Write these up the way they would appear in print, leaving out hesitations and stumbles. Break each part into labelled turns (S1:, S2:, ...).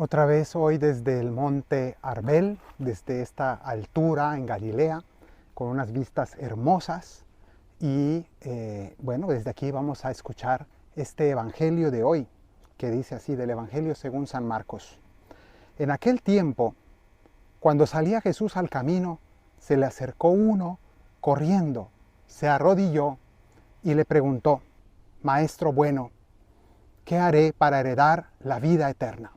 S1: Otra vez hoy desde el monte Arbel, desde esta altura en Galilea, con unas vistas hermosas. Y bueno, desde aquí vamos a escuchar este evangelio de hoy, que dice así, del evangelio según San Marcos. En aquel tiempo, cuando salía Jesús al camino, se le acercó uno corriendo, se arrodilló y le preguntó: Maestro bueno, ¿qué haré para heredar la vida eterna?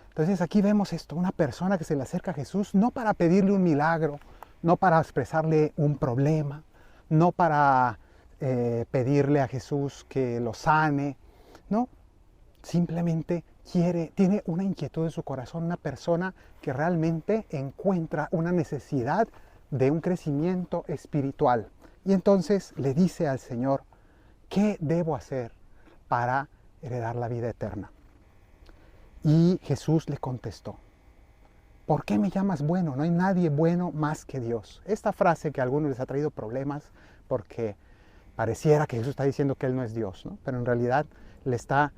S1: Entonces aquí vemos esto, una persona que se le acerca a Jesús no para pedirle un milagro, no para expresarle un problema, no para pedirle a Jesús que lo sane, no, simplemente tiene una inquietud en su corazón, una persona que realmente encuentra una necesidad de un crecimiento espiritual. Y entonces le dice al Señor: ¿qué debo hacer para heredar la vida eterna? Y Jesús le contestó: ¿por qué me llamas bueno? No hay nadie bueno más que Dios. Esta frase que a algunos les ha traído problemas porque pareciera que Jesús está diciendo que Él no es Dios, ¿no? Pero en realidad le está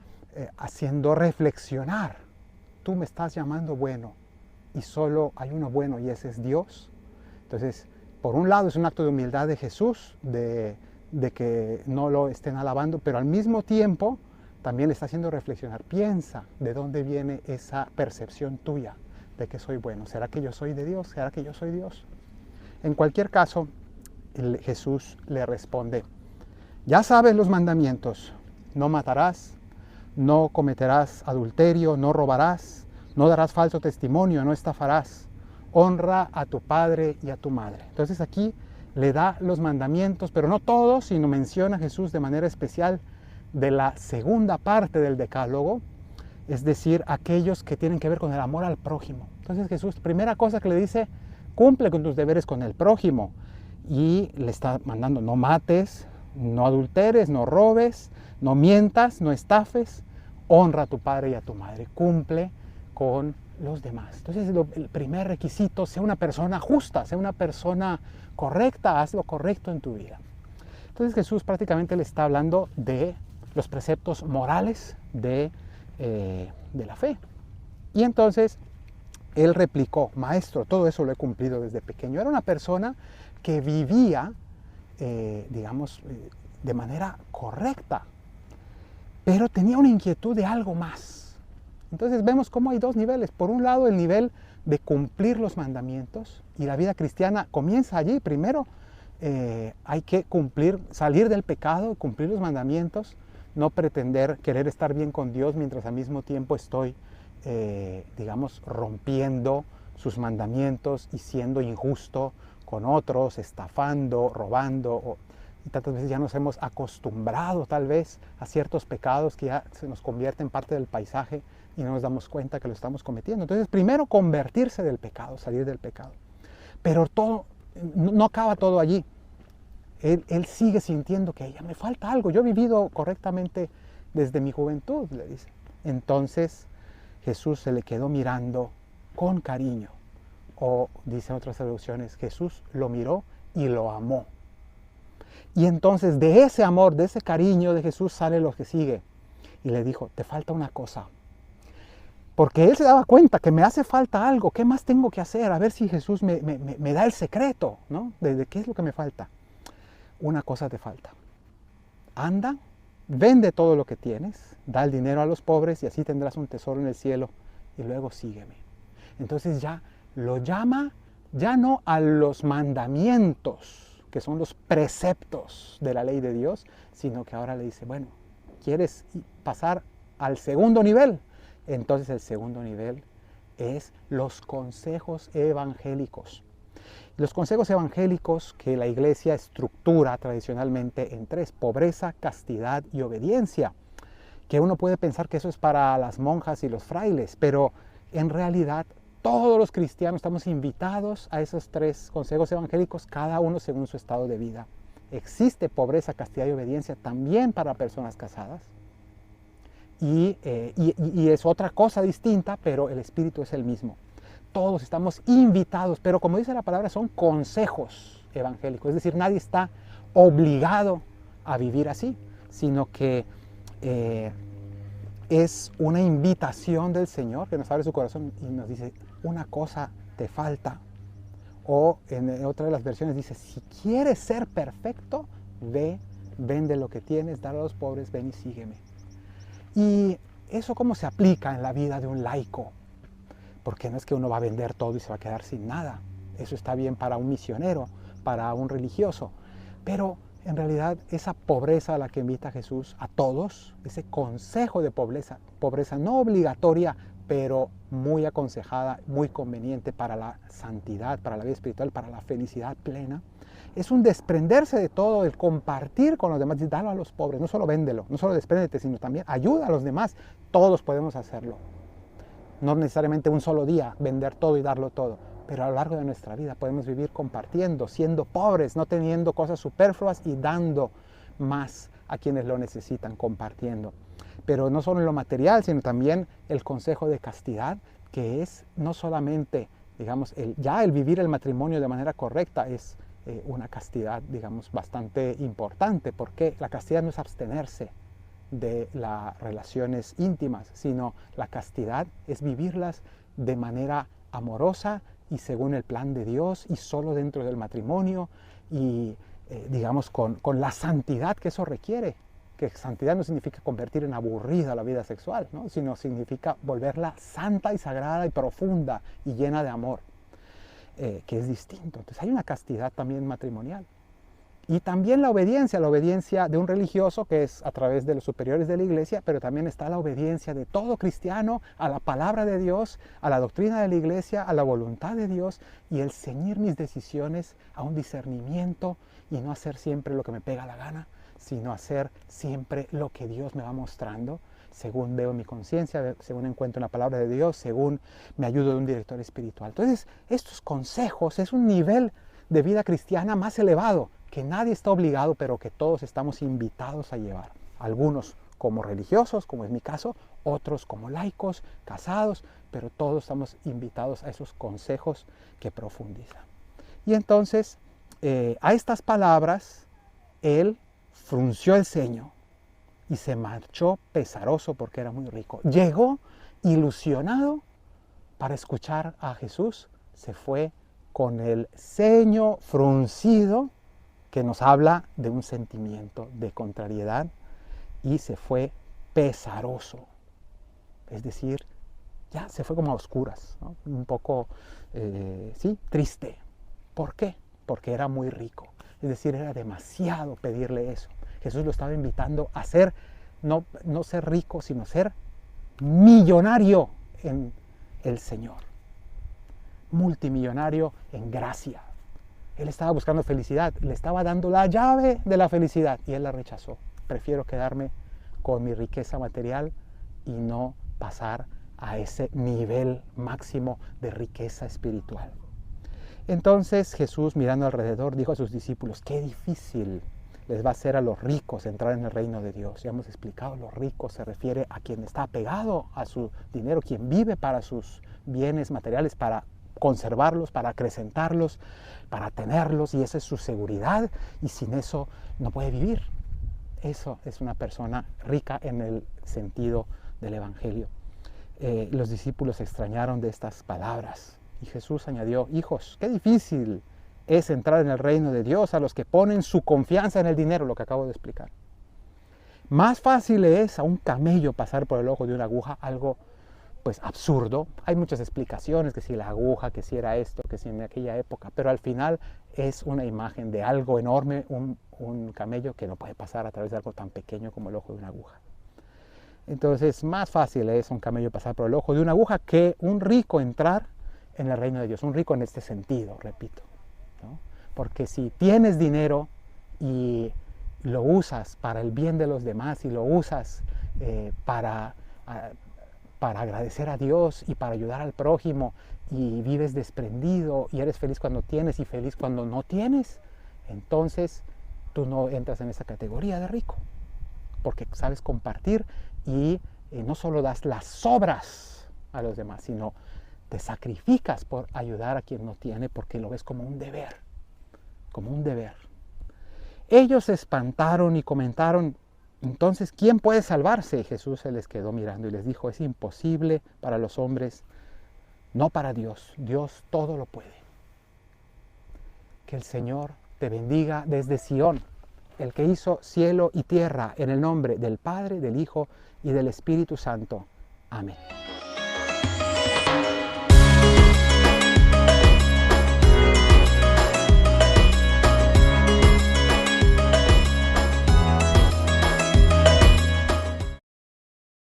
S1: haciendo reflexionar. Tú me estás llamando bueno y solo hay uno bueno y ese es Dios. Entonces, por un lado es un acto de humildad de Jesús, de que no lo estén alabando, pero al mismo tiempo también le está haciendo reflexionar. Piensa de dónde viene esa percepción tuya de que soy bueno. ¿Será que yo soy de Dios? ¿Será que yo soy Dios? En cualquier caso, Jesús le responde: ya sabes los mandamientos. No matarás, no cometerás adulterio, no robarás, no darás falso testimonio, no estafarás. Honra a tu padre y a tu madre. Entonces aquí le da los mandamientos, pero no todos, sino menciona a Jesús de manera especial de la segunda parte del decálogo, es decir, aquellos que tienen que ver con el amor al prójimo. Entonces Jesús, primera cosa que le dice: cumple con tus deberes con el prójimo. Y le está mandando: no mates, no adulteres, no robes, no mientas, no estafes, honra a tu padre y a tu madre, cumple con los demás. Entonces el primer requisito: sea una persona justa, sea una persona correcta, haz lo correcto en tu vida. Entonces Jesús prácticamente le está hablando de los preceptos morales de la fe. Y entonces él replicó: maestro, todo eso lo he cumplido desde pequeño. Era una persona que vivía, de manera correcta, pero tenía una inquietud de algo más. Entonces vemos cómo hay dos niveles. Por un lado, el nivel de cumplir los mandamientos, y la vida cristiana comienza allí. Primero hay que salir del pecado, cumplir los mandamientos, no pretender querer estar bien con Dios mientras al mismo tiempo estoy, rompiendo sus mandamientos y siendo injusto con otros, estafando, robando. Y tantas veces ya nos hemos acostumbrado tal vez a ciertos pecados que ya se nos convierten en parte del paisaje y no nos damos cuenta que lo estamos cometiendo. Entonces, primero convertirse del pecado, salir del pecado. Pero no acaba todo allí. Él sigue sintiendo que ya me falta algo. Yo he vivido correctamente desde mi juventud, le dice. Entonces Jesús se le quedó mirando con cariño. O dicen otras traducciones, Jesús lo miró y lo amó. Y entonces de ese amor, de ese cariño de Jesús sale lo que sigue. Y le dijo: te falta una cosa. Porque él se daba cuenta que me hace falta algo. ¿Qué más tengo que hacer? A ver si Jesús me da el secreto, ¿no? De qué es lo que me falta. Una cosa te falta. Anda, vende todo lo que tienes, da el dinero a los pobres y así tendrás un tesoro en el cielo, y luego sígueme. Entonces ya lo llama, ya no a los mandamientos, que son los preceptos de la ley de Dios, sino que ahora le dice: bueno, ¿quieres pasar al segundo nivel? Entonces el segundo nivel es los consejos evangélicos. Los consejos evangélicos que la Iglesia estructura tradicionalmente en tres: pobreza, castidad y obediencia. Que uno puede pensar que eso es para las monjas y los frailes, pero en realidad todos los cristianos estamos invitados a esos tres consejos evangélicos, cada uno según su estado de vida. Existe pobreza, castidad y obediencia también para personas casadas. Y es otra cosa distinta, pero el espíritu es el mismo. Todos estamos invitados, pero como dice la palabra, son consejos evangélicos. Es decir, nadie está obligado a vivir así, sino que es una invitación del Señor que nos abre su corazón y nos dice, una cosa te falta. O en otra de las versiones dice, si quieres ser perfecto, ve, vende lo que tienes, dale a los pobres, ven y sígueme. Y eso cómo se aplica en la vida de un laico, porque no es que uno va a vender todo y se va a quedar sin nada. Eso está bien para un misionero, para un religioso, pero en realidad esa pobreza a la que invita Jesús a todos, ese consejo de pobreza no obligatoria, pero muy aconsejada, muy conveniente para la santidad, para la vida espiritual, para la felicidad plena, es un desprenderse de todo, el compartir con los demás, y darlo a los pobres, no solo véndelo, no solo despréndete, sino también ayuda a los demás. Todos podemos hacerlo. No necesariamente un solo día vender todo y darlo todo, pero a lo largo de nuestra vida podemos vivir compartiendo, siendo pobres, no teniendo cosas superfluas y dando más a quienes lo necesitan, compartiendo. Pero no solo en lo material, sino también el consejo de castidad, que es no solamente, digamos, el vivir el matrimonio de manera correcta es una castidad, digamos, bastante importante, porque la castidad no es abstenerse de las relaciones íntimas, sino la castidad es vivirlas de manera amorosa y según el plan de Dios y solo dentro del matrimonio y digamos con la santidad que eso requiere, que santidad no significa convertir en aburrida la vida sexual, ¿no? Sino significa volverla santa y sagrada y profunda y llena de amor, que es distinto. Entonces hay una castidad también matrimonial. Y también la obediencia de un religioso que es a través de los superiores de la iglesia, pero también está la obediencia de todo cristiano a la palabra de Dios, a la doctrina de la iglesia, a la voluntad de Dios y el ceñir mis decisiones a un discernimiento y no hacer siempre lo que me pega la gana, sino hacer siempre lo que Dios me va mostrando, según veo mi conciencia, según encuentro en la palabra de Dios, según me ayudo de un director espiritual. Entonces, estos consejos es un nivel de vida cristiana más elevado, que nadie está obligado, pero que todos estamos invitados a llevar. Algunos como religiosos, como es mi caso, otros como laicos, casados, pero todos estamos invitados a esos consejos que profundizan. Y entonces, a estas palabras, él frunció el ceño y se marchó pesaroso porque era muy rico. Llegó ilusionado para escuchar a Jesús, se fue con el ceño fruncido, que nos habla de un sentimiento de contrariedad, y se fue pesaroso. Es decir, ya se fue como a oscuras, ¿no? Un poco, sí, triste. ¿Por qué? Porque era muy rico. Es decir, era demasiado pedirle eso. Jesús lo estaba invitando a ser, no ser rico, sino ser millonario en el Señor. Multimillonario en gracia. Él estaba buscando felicidad, le estaba dando la llave de la felicidad y él la rechazó. Prefiero quedarme con mi riqueza material y no pasar a ese nivel máximo de riqueza espiritual. Entonces Jesús, mirando alrededor, dijo a sus discípulos, qué difícil les va a ser a los ricos entrar en el reino de Dios. Ya hemos explicado, los ricos se refiere a quien está apegado a su dinero, quien vive para sus bienes materiales, para conservarlos, para acrecentarlos, para tenerlos, y esa es su seguridad, y sin eso no puede vivir. Eso es una persona rica en el sentido del Evangelio. Los discípulos se extrañaron de estas palabras, y Jesús añadió, hijos, qué difícil es entrar en el reino de Dios a los que ponen su confianza en el dinero, lo que acabo de explicar. Más fácil es a un camello pasar por el ojo de una aguja, algo pues absurdo. Hay muchas explicaciones, que si la aguja, que si era esto, que si en aquella época, pero al final es una imagen de algo enorme, un camello que no puede pasar a través de algo tan pequeño como el ojo de una aguja. Entonces, más fácil es un camello pasar por el ojo de una aguja que un rico entrar en el reino de Dios. Un rico en este sentido, repito, ¿no? Porque si tienes dinero y lo usas para el bien de los demás y lo usas para agradecer a Dios y para ayudar al prójimo y vives desprendido y eres feliz cuando tienes y feliz cuando no tienes, entonces tú no entras en esa categoría de rico, porque sabes compartir y no solo das las sobras a los demás, sino te sacrificas por ayudar a quien no tiene porque lo ves como un deber, como un deber. Ellos se espantaron y comentaron, Entonces, ¿quién puede salvarse? Jesús se les quedó mirando y les dijo, es imposible para los hombres, no para Dios. Dios todo lo puede. Que el Señor te bendiga desde Sión, el que hizo cielo y tierra, en el nombre del Padre, del Hijo y del Espíritu Santo. Amén.